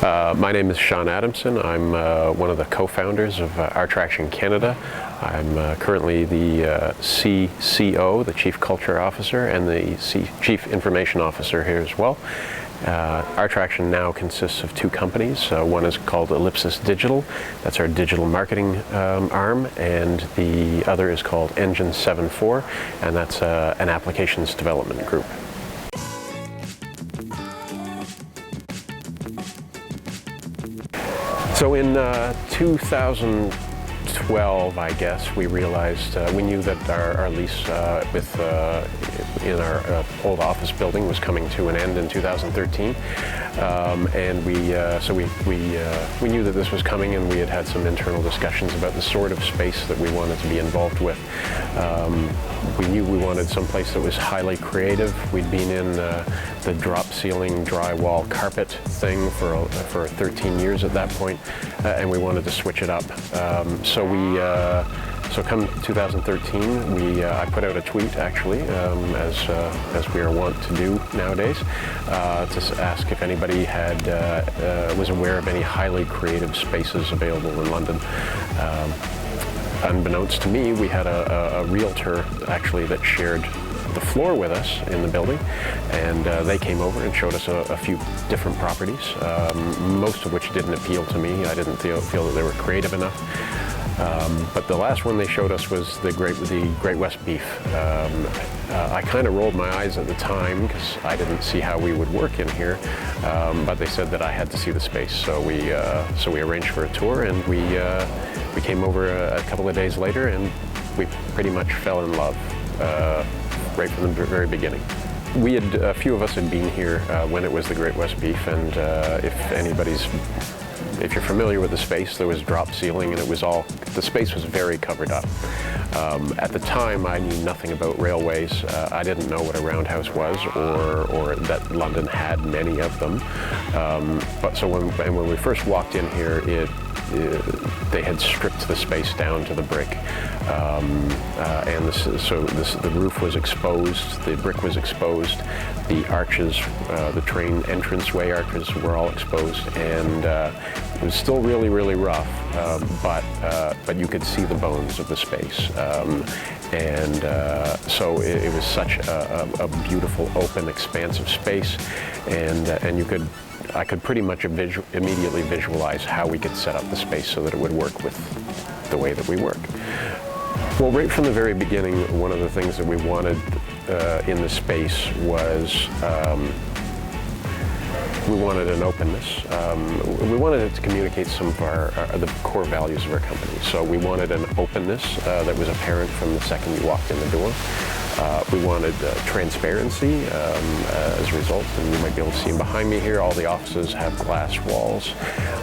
My name is Shawn Adamsson. I'm one of the co-founders of Artraction Canada. I'm currently the CCO, the Chief Culture Officer, and the Chief Information Officer here as well. Artraction now consists of two companies. One is called Ellipsis Digital, that's our digital marketing arm, and the other is called SevenFour, and that's an applications development group. So in 2012, I guess, we realized, we knew that our lease in our old office building was coming to an end in 2013, and we knew that this was coming, and we had some internal discussions about the sort of space that we wanted to be involved with. We knew we wanted some place that was highly creative. We'd been in the drop ceiling drywall carpet thing for 13 years at that point, and we wanted to switch it up. So come 2013, I put out a tweet, actually, as we are wont to do nowadays, to ask if anybody was aware of any highly creative spaces available in London. Unbeknownst to me, we had a realtor actually that shared the floor with us in the building, and they came over and showed us a few different properties, most of which didn't appeal to me. I didn't feel that they were creative enough. But the last one they showed us was the Great West Beef. I kind of rolled my eyes at the time because I didn't see how we would work in here, but they said that I had to see the space, so we arranged for a tour, and we came over a couple of days later, and we pretty much fell in love right from the very beginning. A few of us had been here when it was the Great West Beef, and if you're familiar with the space, there was drop ceiling, and the space was very covered up. At the time, I knew nothing about railways. I didn't know what a roundhouse was, or that London had many of them. But when we first walked in here, they had stripped the space down to the brick, and the roof was exposed, the brick was exposed, the arches, the train entranceway arches were all exposed, and it was still really, really rough, but you could see the bones of the space, so it was such a beautiful, open, expansive space, and I could pretty much immediately visualize how we could set up the space so that it would work with the way that we work. Well, right from the very beginning, one of the things that we wanted in the space was we wanted an openness. We wanted it to communicate some of the core values of our company. So we wanted an openness that was apparent from the second you walked in the door. We wanted transparency as a result, and you might be able to see them behind me here. All the offices have glass walls,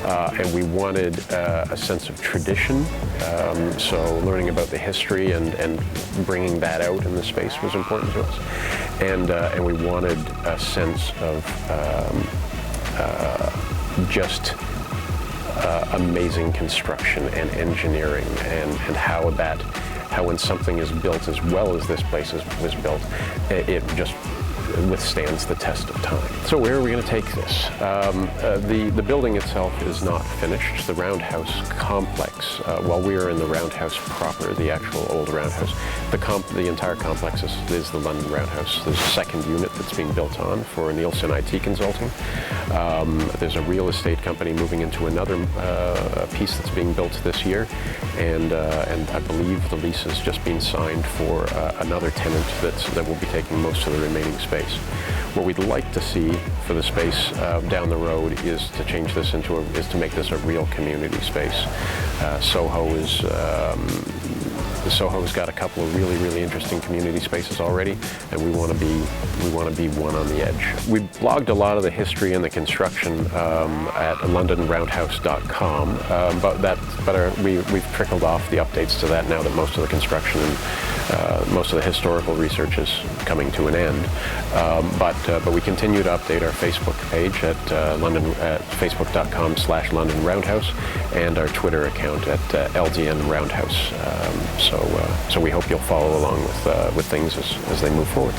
and we wanted a sense of tradition. So learning about the history and bringing that out in the space was important to us, and we wanted a sense of just amazing construction and engineering, and how when something is built as well as this place was built, it just withstands the test of time. So where are we going to take this? The building itself is not finished. The Roundhouse complex, while we are in the Roundhouse proper, the actual old Roundhouse, the entire complex is the London Roundhouse. There's a second unit that's being built on for Nielsen IT Consulting. There's a real estate company moving into another piece that's being built this year, and I believe the lease has just been signed for another tenant that will be taking most of the remaining space. What we'd like to see for the space down the road is to change this to make this a real community space. Soho's got a couple of really, really interesting community spaces already, and we want to be one on the edge. We blogged a lot of the history and the construction at LondonRoundhouse.com, we've trickled off the updates to that now that most of the construction and most of the historical research is coming to an end. But we continue to update our Facebook page at Facebook.com/London Roundhouse, and our Twitter account at LDN Roundhouse. So we hope you'll follow along with things as they move forward.